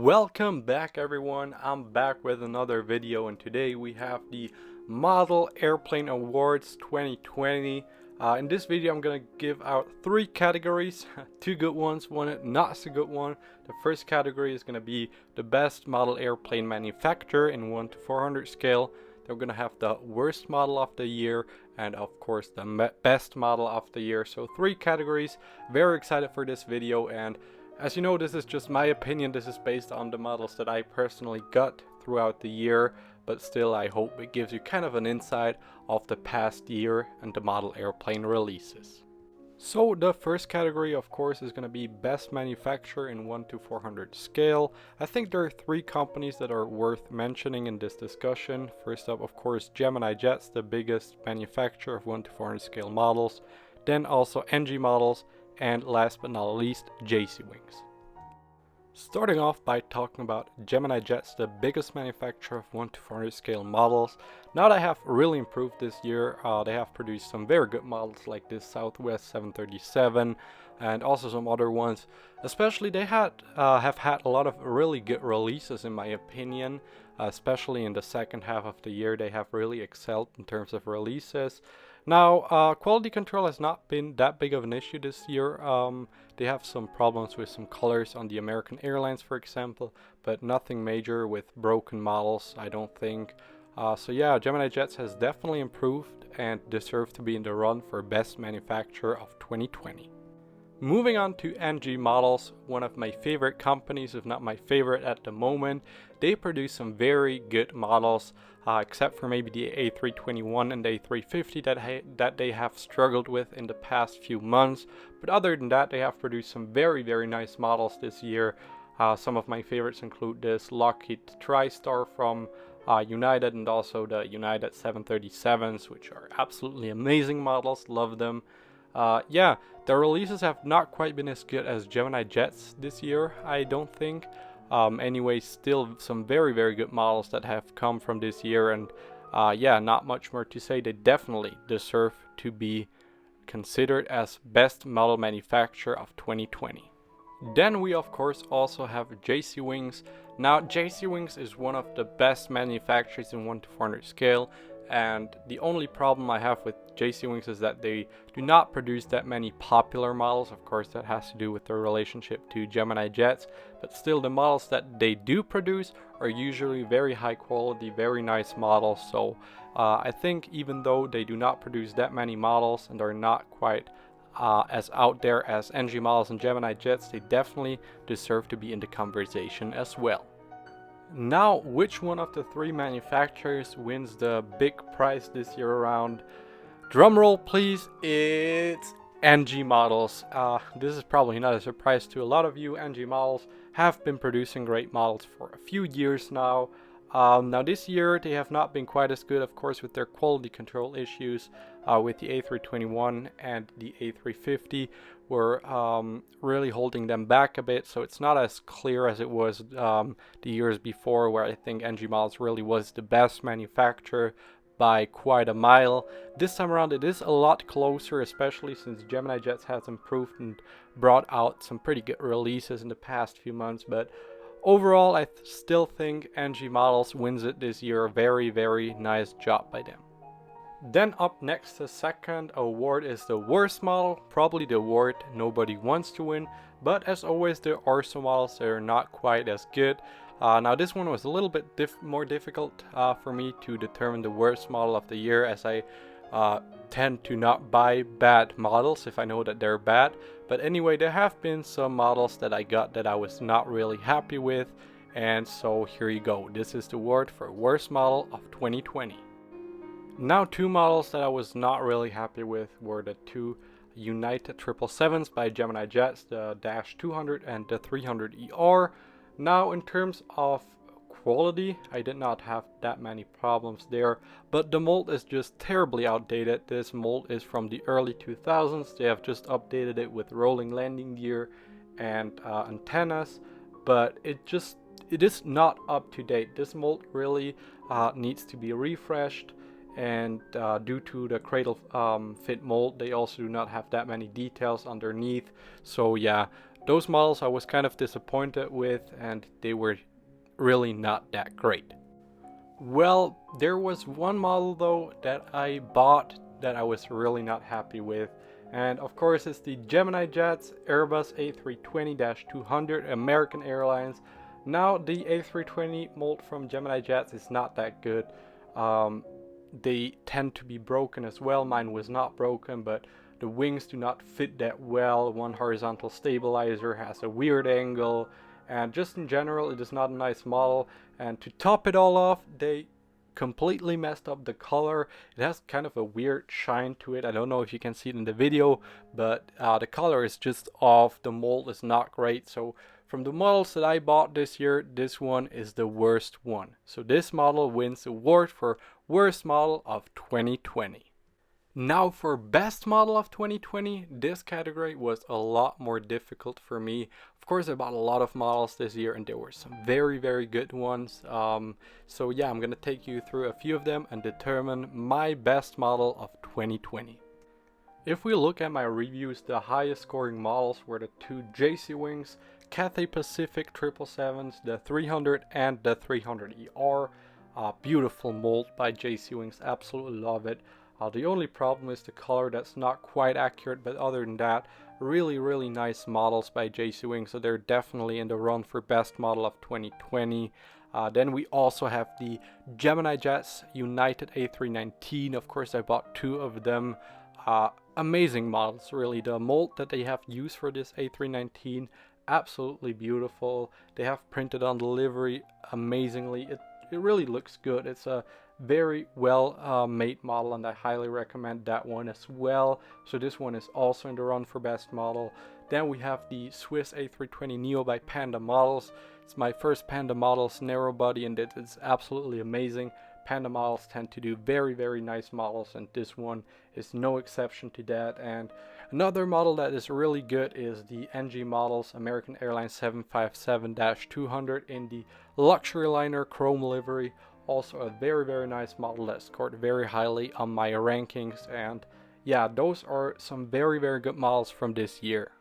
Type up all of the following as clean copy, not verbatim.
Welcome back everyone, I'm back with another video, and today we have the Model Airplane Awards 2020. In this video I'm gonna give out 3 categories, 2 good ones, 1 not so good one. The first category is gonna be the best model airplane manufacturer in 1 to 400 scale. Then we're gonna have the worst model of the year, and of course the best model of the year. So 3 categories. Very excited for this video, and as you know, this is just my opinion. This is based on the models that I personally got throughout the year, but still I hope it gives you kind of an insight of the past year and the model airplane releases. So the first category of course is going to be best manufacturer in 1 to 400 scale. I think there are 3 companies that are worth mentioning in this discussion. First up, of course, Gemini Jets, the biggest manufacturer of 1 to 400 scale models. Then also NG Models, and last but not least, JC Wings. Starting off by talking about Gemini Jets, the biggest manufacturer of 1 to 400 scale models. Now they have really improved this year. They have produced some very good models like this Southwest 737 and also some other ones. Especially they have had a lot of really good releases in my opinion. Especially in the second half of the year, they have really excelled in terms of releases. Now, quality control has not been that big of an issue this year. They have some problems with some colors on the American Airlines, for example, but nothing major with broken models, I don't think. So yeah, Gemini Jets has definitely improved and deserves to be in the run for best manufacturer of 2020. Moving on to NG Models, one of my favorite companies, if not my favorite at the moment. They produce some very good models, except for maybe the A321 and the A350 that they have struggled with in the past few months. But other than that, they have produced some very nice models this year. Some of my favorites include this Lockheed TriStar from United, and also the United 737s, which are absolutely amazing models, love them. Yeah, the releases have not quite been as good as Gemini Jets this year, I don't think. Anyway, still some very good models that have come from this year, and yeah, not much more to say. They definitely deserve to be considered as best model manufacturer of 2020. Then we of course also have JC Wings. Now JC Wings is one of the best manufacturers in 1 to 400 scale, and the only problem I have with JC Wings is that they do not produce that many popular models. Of course that has to do with their relationship to Gemini Jets, but still the models that they do produce are usually very high quality, very nice models. So I think even though they do not produce that many models and are not quite as out there as NG Models and Gemini Jets, they definitely deserve to be in the conversation as well. Now, which one of the 3 manufacturers wins the big prize this year around? Drumroll please, it's NG Models. This is probably not a surprise to a lot of you. NG Models have been producing great models for a few years now. Now this year they have not been quite as good, of course, with their quality control issues with the A321 and the A350 were really holding them back a bit, so it's not as clear as it was the years before, where I think NG Models really was the best manufacturer by quite a mile. This time around it is a lot closer, especially since Gemini Jets has improved and brought out some pretty good releases in the past few months, but overall I still think NG Models wins it this year. Very nice job by them. Then up next, the second award is the worst model, probably the award nobody wants to win, but as always there are some models that are not quite as good. Now this one was a little bit more difficult for me to determine the worst model of the year, as I tend to not buy bad models if I know that they're bad. But anyway, there have been some models that I got that I was not really happy with, and so here you go. This is the award for worst model of 2020. Now, 2 models that I was not really happy with were the 2 United 777s by Gemini Jets, the Dash 200 and the 300ER. Now, in terms of quality, I did not have that many problems there, but the mold is just terribly outdated. This mold is from the early 2000s. They have just updated it with rolling landing gear and antennas, but it is not up to date. This mold really needs to be refreshed. And due to the cradle fit mold, they also do not have that many details underneath. So yeah, those models I was kind of disappointed with, and they were really not that great. Well, there was one model though that I bought that I was really not happy with, and of course it's the Gemini Jets Airbus A320-200 American Airlines. Now the A320 mold from Gemini Jets is not that good. They tend to be broken as well. Mine was not broken, but the wings do not fit that well. One horizontal stabilizer has a weird angle, and just in general it is not a nice model. And to top it all off, they completely messed up the color. It has kind of a weird shine to it. I don't know if you can see it in the video, but the color is just off. The mold is not great. So from the models that I bought this year, this one is the worst one. So this model wins the award for worst model of 2020. Now for best model of 2020, this category was a lot more difficult for me. Of course, I bought a lot of models this year and there were some very good ones. So yeah, I'm gonna take you through a few of them and determine my best model of 2020. If we look at my reviews, the highest scoring models were the two JC Wings, Cathay Pacific 777s, the 300 and the 300ER. Beautiful mold by JC Wings, absolutely love it. The only problem is the color, that's not quite accurate, but other than that, really nice models by JC Wings, so they're definitely in the run for best model of 2020. Then we also have the Gemini Jets United A319. Of course, I bought two of them. Amazing models, really. The mold that they have used for this A319, absolutely beautiful. They have printed on the livery amazingly. It really looks good. It's a very well made model, and I highly recommend that one as well. So this one is also in the run for best model. Then we have the Swiss A320neo by Panda Models. It's my first Panda Models narrow body, and it is absolutely amazing. Panda Models tend to do very nice models, and this one is no exception to that. And another model that is really good is the NG Models American Airlines 757-200 in the luxury liner chrome livery. Also a very nice model that scored very highly on my rankings, and yeah, those are some very good models from this year.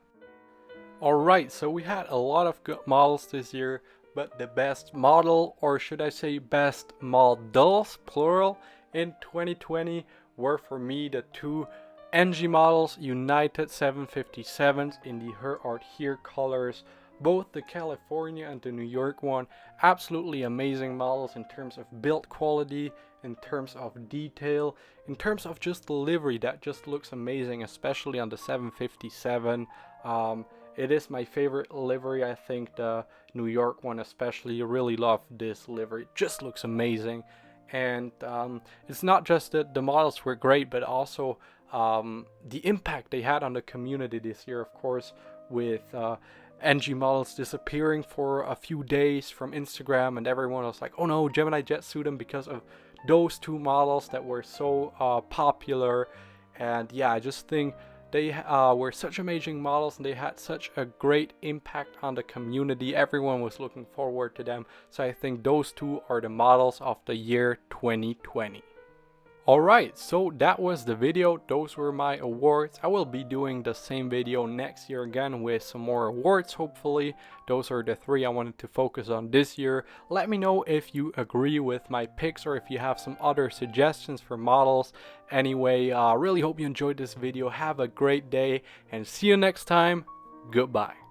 Alright, so we had a lot of good models this year, but the best model, or should I say best models, plural, in 2020 were for me the two NG Models United 757s in the Her Art Here colors. Both the California and the New York one, absolutely amazing models in terms of build quality, in terms of detail, in terms of just the livery that just looks amazing, especially on the 757. It is my favorite livery. I think the New York one especially, really love this livery. It just looks amazing. And it's not just that the models were great, but also the impact they had on the community this year, of course, with NG Models disappearing for a few days from Instagram, and everyone was like, oh no, Gemini Jets sued them because of those two models that were so popular. And yeah, I just think they were such amazing models, and they had such a great impact on the community. Everyone was looking forward to them, so I think those two are the models of the year 2020. Alright, so that was the video. Those were my awards. I will be doing the same video next year again with some more awards, hopefully. Those are the three I wanted to focus on this year. Let me know if you agree with my picks or if you have some other suggestions for models. Anyway, really hope you enjoyed this video. Have a great day and see you next time. Goodbye.